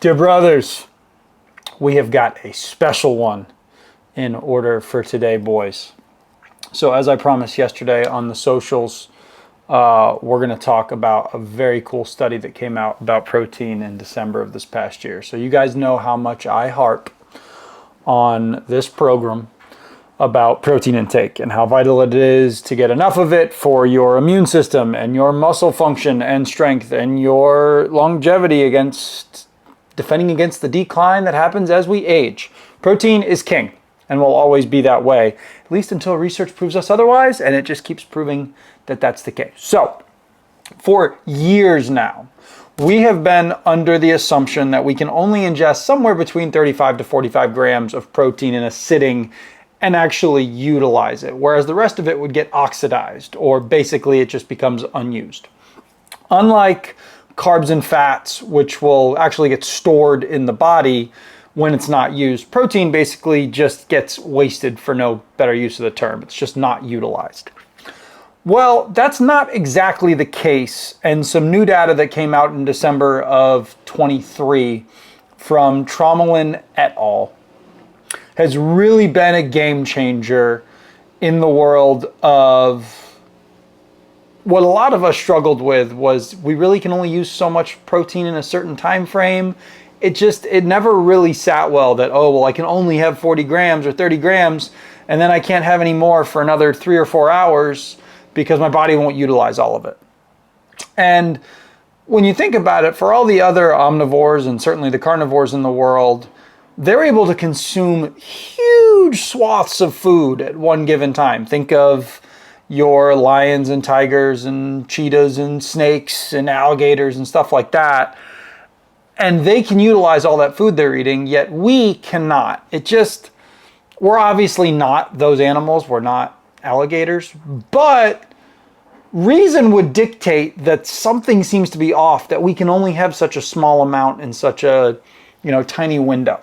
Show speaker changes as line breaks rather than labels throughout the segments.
Dear brothers, we have got a special one in order for today, boys. So as I promised yesterday on the socials, we're going to talk about a very cool study that came out about protein in December of this past year. So you guys know how much I harp on this program about protein intake and how vital it is to get enough of it for your immune system and your muscle function and strength and your longevity defending against the decline that happens as we age. Protein is king and will always be that way, at least until research proves us otherwise, and it just keeps proving that that's the case. So, for years now, we have been under the assumption that we can only ingest somewhere between 35 to 45 grams of protein in a sitting and actually utilize it, whereas the rest of it would get oxidized, or basically it just becomes unused. Unlike carbs and fats, which will actually get stored in the body when it's not used, protein basically just gets wasted, for no better use of the term. It's just not utilized. Well, that's not exactly the case, and some new data that came out in December of 23 from Tromelin et al. Has really been a game changer in the world of what a lot of us struggled with. Was we really can only use so much protein in a certain time frame. It never really sat well that, oh, well, I can only have 40 grams or 30 grams and then I can't have any more for another 3 or 4 hours because my body won't utilize all of it. And when you think about it, for all the other omnivores and certainly the carnivores in the world, they're able to consume huge swaths of food at one given time. Think of your lions and tigers and cheetahs and snakes and alligators and stuff like that. And they can utilize all that food they're eating, yet we cannot. We're obviously not those animals. We're not alligators. But reason would dictate that something seems to be off, that we can only have such a small amount in such a, tiny window.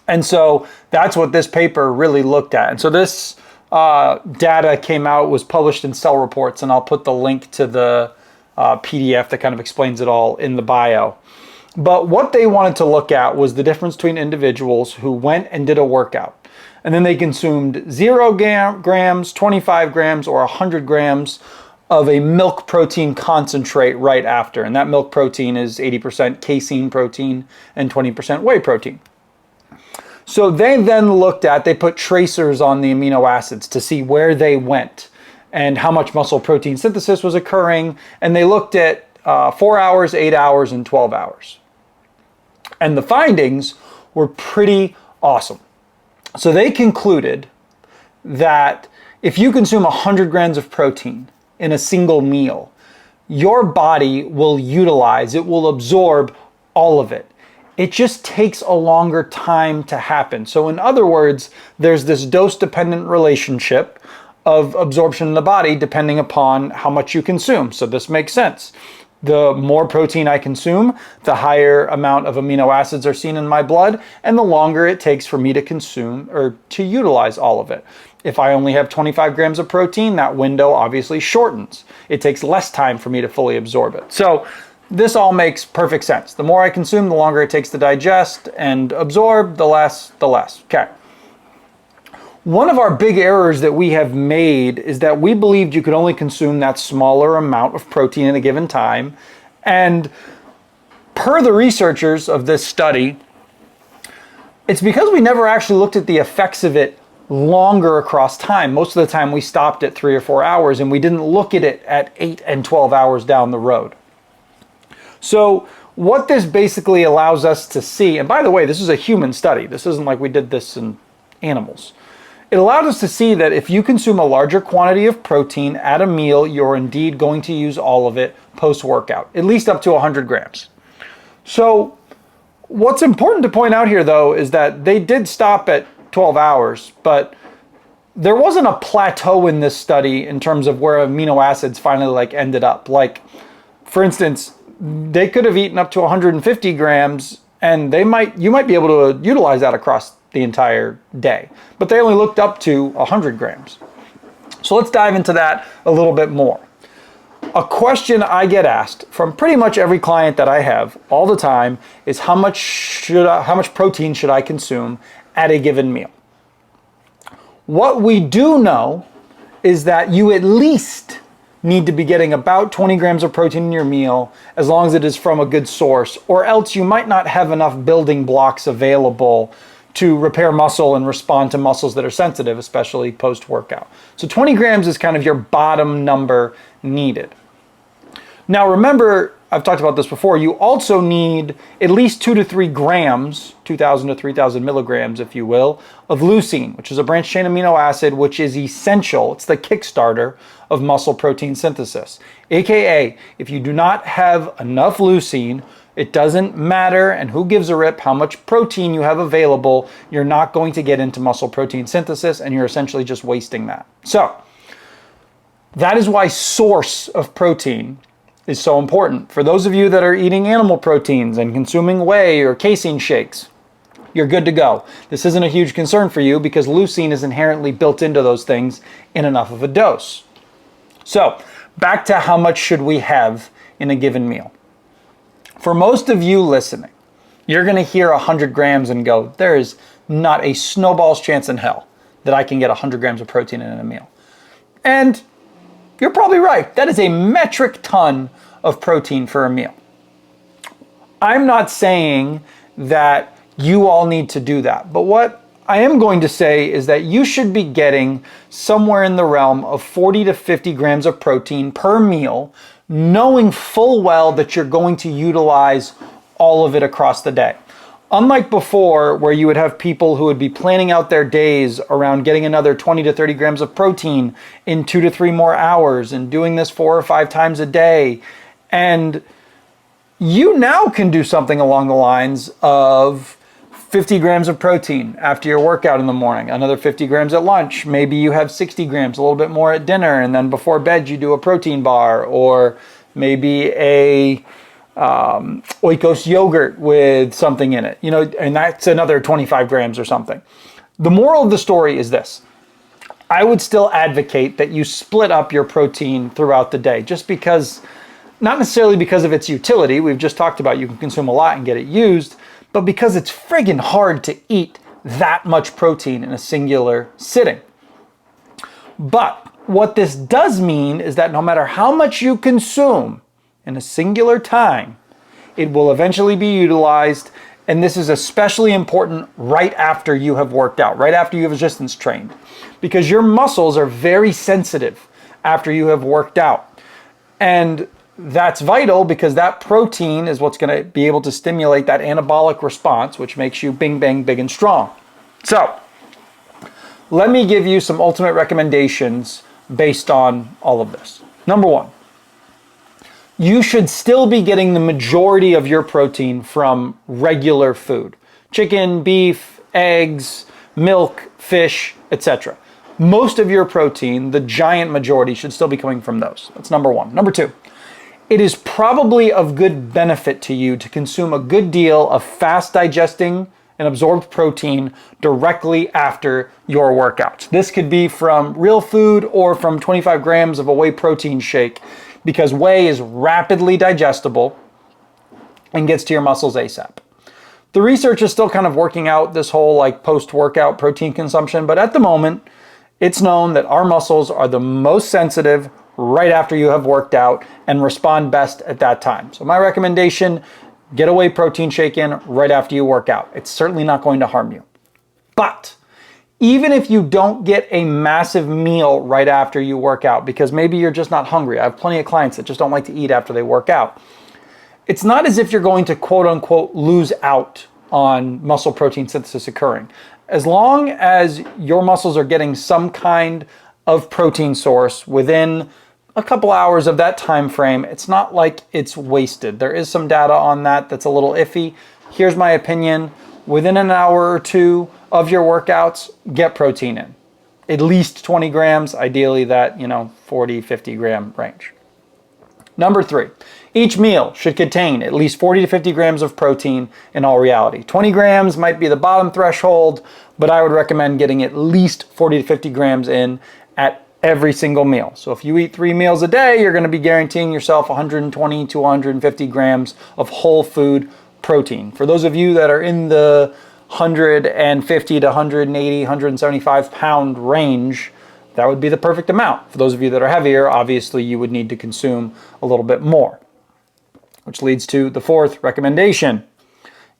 And so that's what this paper really looked at. And so this data came out, was published in Cell Reports, and I'll put the link to the PDF that kind of explains it all in the bio. But what they wanted to look at was the difference between individuals who went and did a workout, and then they consumed 0 grams, 25 grams, or 100 grams of a milk protein concentrate right after. And that milk protein is 80% casein protein and 20% whey protein. So they then they put tracers on the amino acids to see where they went and how much muscle protein synthesis was occurring. And they looked at 4 hours, 8 hours, and 12 hours. And the findings were pretty awesome. So they concluded that if you consume 100 grams of protein in a single meal, your body will absorb all of it. It just takes a longer time to happen. So in other words, there's this dose-dependent relationship of absorption in the body depending upon how much you consume. So this makes sense. The more protein I consume, the higher amount of amino acids are seen in my blood, and the longer it takes for me to consume or to utilize all of it. If I only have 25 grams of protein, that window obviously shortens. It takes less time for me to fully absorb it. So this all makes perfect sense. The more I consume, the longer it takes to digest and absorb, the less. Okay. One of our big errors that we have made is that we believed you could only consume that smaller amount of protein at a given time. And per the researchers of this study, it's because we never actually looked at the effects of it longer across time. Most of the time we stopped at 3 or 4 hours and we didn't look at it at 8 and 12 hours down the road. So what this basically allows us to see, and by the way, this is a human study. This isn't like we did this in animals. It allowed us to see that if you consume a larger quantity of protein at a meal, you're indeed going to use all of it post-workout, at least up to 100 grams. So what's important to point out here, though, is that they did stop at 12 hours, but there wasn't a plateau in this study in terms of where amino acids finally ended up. For instance, they could have eaten up to 150 grams and you might be able to utilize that across the entire day, but they only looked up to 100 grams. So let's dive into that a little bit more. A question I get asked from pretty much every client that I have all the time is how much protein should I consume at a given meal? What we do know is that you at least need to be getting about 20 grams of protein in your meal, as long as it is from a good source, or else you might not have enough building blocks available to repair muscle and respond to muscles that are sensitive, especially post-workout. So 20 grams is kind of your bottom number needed. Now remember, I've talked about this before, you also need at least 2 to 3 grams, 2,000 to 3,000 milligrams, if you will, of leucine, which is a branched chain amino acid, which is essential. It's the kickstarter of muscle protein synthesis. AKA, if you do not have enough leucine, it doesn't matter, and who gives a rip how much protein you have available, you're not going to get into muscle protein synthesis, and you're essentially just wasting that. So, that is why source of protein is so important. For those of you that are eating animal proteins and consuming whey or casein shakes, you're good to go. This isn't a huge concern for you because leucine is inherently built into those things in enough of a dose. So, back to how much should we have in a given meal. For most of you listening, you're going to hear 100 grams and go, there is not a snowball's chance in hell that I can get 100 grams of protein in a meal. And you're probably right. That is a metric ton of protein for a meal. I'm not saying that you all need to do that, but what I am going to say is that you should be getting somewhere in the realm of 40 to 50 grams of protein per meal, knowing full well that you're going to utilize all of it across the day. Unlike before, where you would have people who would be planning out their days around getting another 20 to 30 grams of protein in 2 to 3 more hours and doing this 4 or 5 times a day. And you now can do something along the lines of 50 grams of protein after your workout in the morning, another 50 grams at lunch. Maybe you have 60 grams, a little bit more at dinner, and then before bed you do a protein bar, or maybe a Oikos yogurt with something in it, and that's another 25 grams or something. The moral of the story is this. I would still advocate that you split up your protein throughout the day, just because, not necessarily because of its utility, we've just talked about you can consume a lot and get it used, but because it's friggin' hard to eat that much protein in a singular sitting. But what this does mean is that no matter how much you consume in a singular time, it will eventually be utilized, and this is especially important right after you have worked out, right after you have resistance trained, because your muscles are very sensitive after you have worked out. And that's vital because that protein is what's going to be able to stimulate that anabolic response, which makes you bing, bang, big and strong. So, let me give you some ultimate recommendations based on all of this. Number 1, you should still be getting the majority of your protein from regular food. Chicken, beef, eggs, milk, fish, etc. Most of your protein, the giant majority, should still be coming from those. That's number 1. Number 2, it is probably of good benefit to you to consume a good deal of fast digesting and absorbed protein directly after your workouts. This could be from real food or from 25 grams of a whey protein shake, because whey is rapidly digestible and gets to your muscles ASAP. The research is still kind of working out this whole post-workout protein consumption, but at the moment, it's known that our muscles are the most sensitive right after you have worked out and respond best at that time. So my recommendation, get a whey protein shake in right after you work out. It's certainly not going to harm you. But even if you don't get a massive meal right after you work out, because maybe you're just not hungry. I have plenty of clients that just don't like to eat after they work out. It's not as if you're going to quote unquote lose out on muscle protein synthesis occurring. As long as your muscles are getting some kind of protein source within a couple hours of that time frame, it's not like it's wasted. There is some data on that that's a little iffy. Here's my opinion. Within an hour or 2 of your workouts, get protein in. At least 20 grams, ideally that, 40, 50 gram range. Number 3, each meal should contain at least 40 to 50 grams of protein in all reality. 20 grams might be the bottom threshold, but I would recommend getting at least 40 to 50 grams in at every single meal. So if you eat 3 meals a day, you're going to be guaranteeing yourself 120 to 150 grams of whole food protein. For those of you that are in the 150 to 180, 175 pound range, that would be the perfect amount. For those of you that are heavier, obviously you would need to consume a little bit more. Which leads to the 4th recommendation.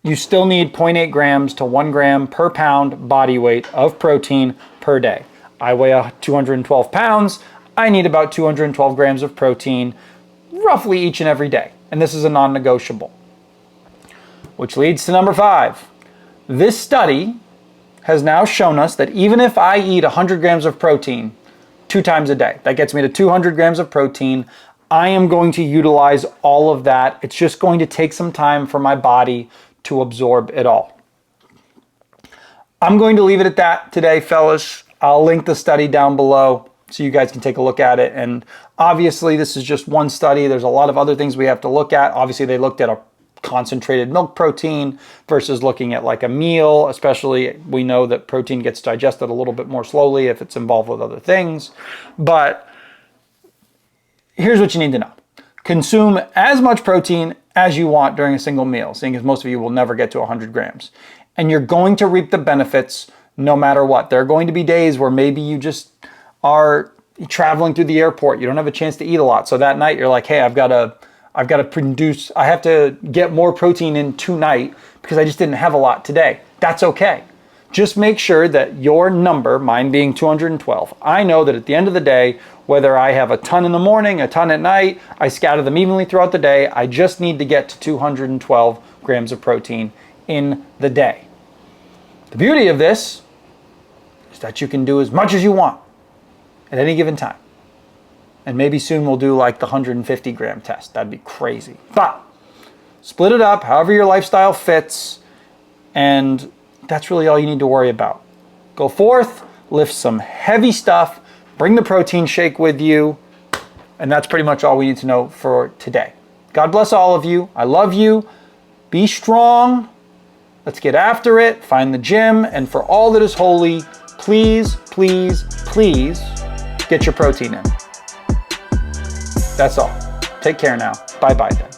You still need 0.8 grams to 1 gram per pound body weight of protein per day. I weigh 212 pounds. I need about 212 grams of protein roughly each and every day. And this is a non-negotiable. Which leads to number 5. This study has now shown us that even if I eat 100 grams of protein 2 times a day, that gets me to 200 grams of protein. I am going to utilize all of that. It's just going to take some time for my body to absorb it all. I'm going to leave it at that today, fellas. I'll link the study down below so you guys can take a look at it. And obviously this is just one study. There's a lot of other things we have to look at. Obviously they looked at a concentrated milk protein versus looking at like a meal, especially we know that protein gets digested a little bit more slowly if it's involved with other things. But here's what you need to know. Consume as much protein as you want during a single meal, seeing as most of you will never get to 100 grams. And you're going to reap the benefits no matter what. There are going to be days where maybe you just are traveling through the airport. You don't have a chance to eat a lot. So that night you're like, hey, I have to get more protein in tonight because I just didn't have a lot today. That's okay. Just make sure that your number, mine being 212, I know that at the end of the day, whether I have a ton in the morning, a ton at night, I scatter them evenly throughout the day, I just need to get to 212 grams of protein in the day. The beauty of this is that you can do as much as you want at any given time. And maybe soon we'll do like the 150 gram test. That'd be crazy. But split it up however your lifestyle fits, and that's really all you need to worry about. Go forth, lift some heavy stuff, bring the protein shake with you, and that's pretty much all we need to know for today. God bless all of you. I love you. Be strong. Let's get after it. Find the gym. And for all that is holy, please, please, please get your protein in. That's all. Take care now. Bye-bye then.